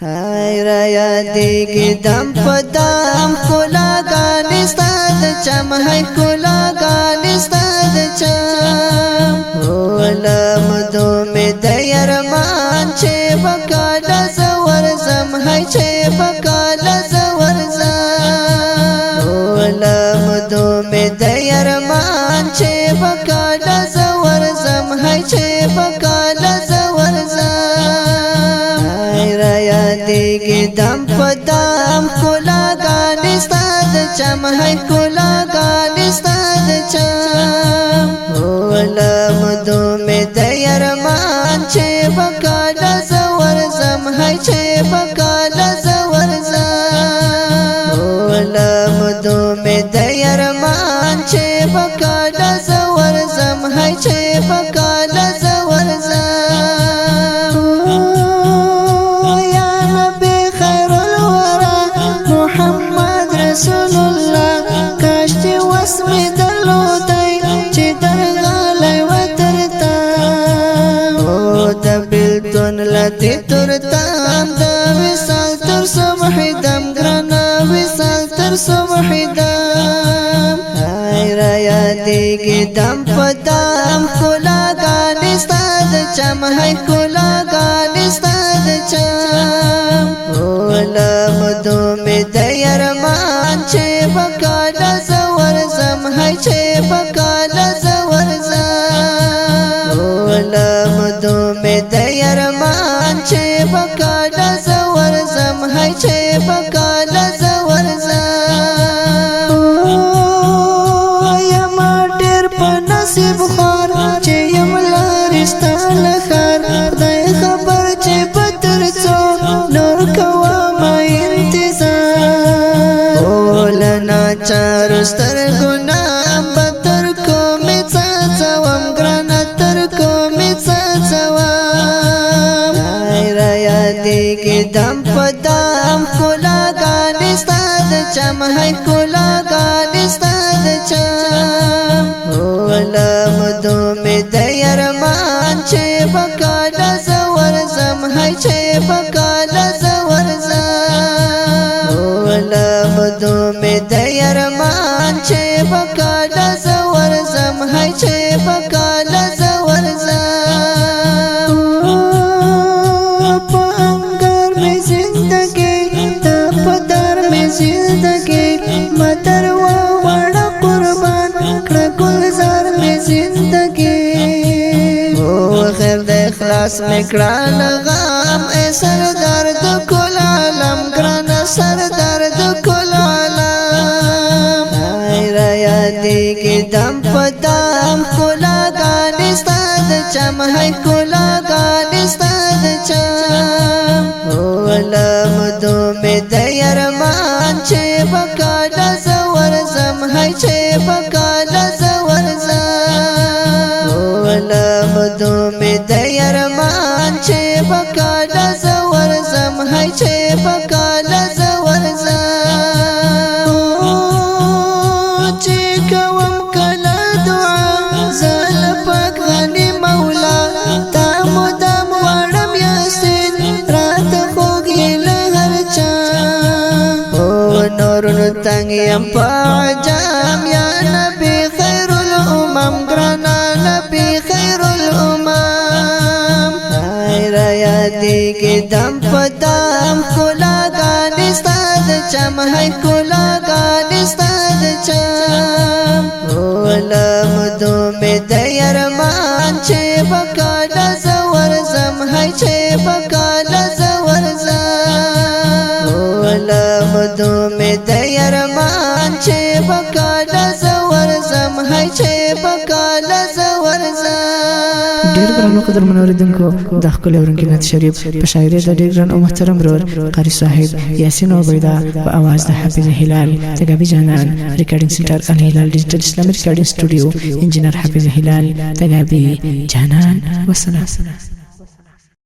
هاي را یادېږي دم په دم ښکلاګانې ستا د چم هاي ښکلاګانې ستا د چم ولمدو مې د یرمان چې به کله زه ورځم هاي چې به کله زه ورځم ولمدو مې د یرمان چې به کله زه ورځم هاي چې به کله زه ورځم را یادېږي دم په دم ښکلاګانې ستا د چم هاي ښکلاګانې ستا د چم ولمدو مې د یرمان چې به کله زه ورځم هاي چې به کله زه ورځم ولمدو مې د یرمان چې به کله زه ورځم هاي چې به کله زه ورځم رسول الله کاشتي وسمي درلودای چې درغلای وترتا او د بلتون لتی ترتام د وصال تر صبح دم ګرنا وصال تر صبح دم هاي را یادېږي دم په دم ښکلاګانې ستا د چم هاي ښکلاګانې ستا د چم ولمدو مې د یرمان چې به کله زه ورځم هاي چې به کله زه ورځم ولمدو مې د یرمان چې به کله زه ورځم هاي چې به کله زه ورځم یما ډېر په نصیب خوار چې یم لارې ستا له ښار خدای خبر چې به تر څو نور کومه چارو سترګونه بتر کومې څاڅوم ګرانه تر کومې څاڅوم هاي را یادېږي دم په دم ښکلاګانې ستا د چم هاي ښکلاګانې ستا د چم ولمدو مې د یرمان چې به کله زه ورځم هاي چې به کله زه ورځم ولمدو مې د یرمان چې به کله زه ورځم هاي چې به کله زه ورځم په انګار مې زندګي د په در مې زندګي مدر وړه قربان کړه ګلزار مې زندګي او خیر د اخلاص مې کړه لغام ای سردار د کل عالم ګرانه سردار د کل عالم هاي را یادېږي دم په دم ښکلاګانې ستا د چم هاي ښکلاګانې ستا د چم ولمدو مې د یرمان چې به کله زه ورځم هاي چې به کله زه ورځم ولمدو مې د یرمان چې به کله زه ورځم هاي چې به کله زه ورځم چې کوم کله دعا زل پاک غني مولا تا مدام وړم یاسین رات خوږی له هر چا او نورونو تنګ یم په عجام یا نبی خیر الامم ګرانه نبی خیر الامم هاي را یادېږي دم په دم ښکلاګانې ستا د چم هاي ښکلاګانې ستا د چم ولمدو مې د یرمان چې به کله زه ورځم هاي چې به کله زه ورځم ولمدو مې د یرمان چې به کله زه ورځم هاي چې به کله زه ورځم ډېر ګرانو قدرمنو اورېدونکو د ښکلي اورونکي نعت شریف په شاعرۍ د ډېر ګران او محترم ورور قاري صاحب یاسین عبیده په اواز د حافظ هلال تګابي جانان ریکارډینګ سنټر الهلال ډیجیټل اسلامي ریکارډینګ سټوډیو انجینر حافظ هلال تګابي جانان والسلام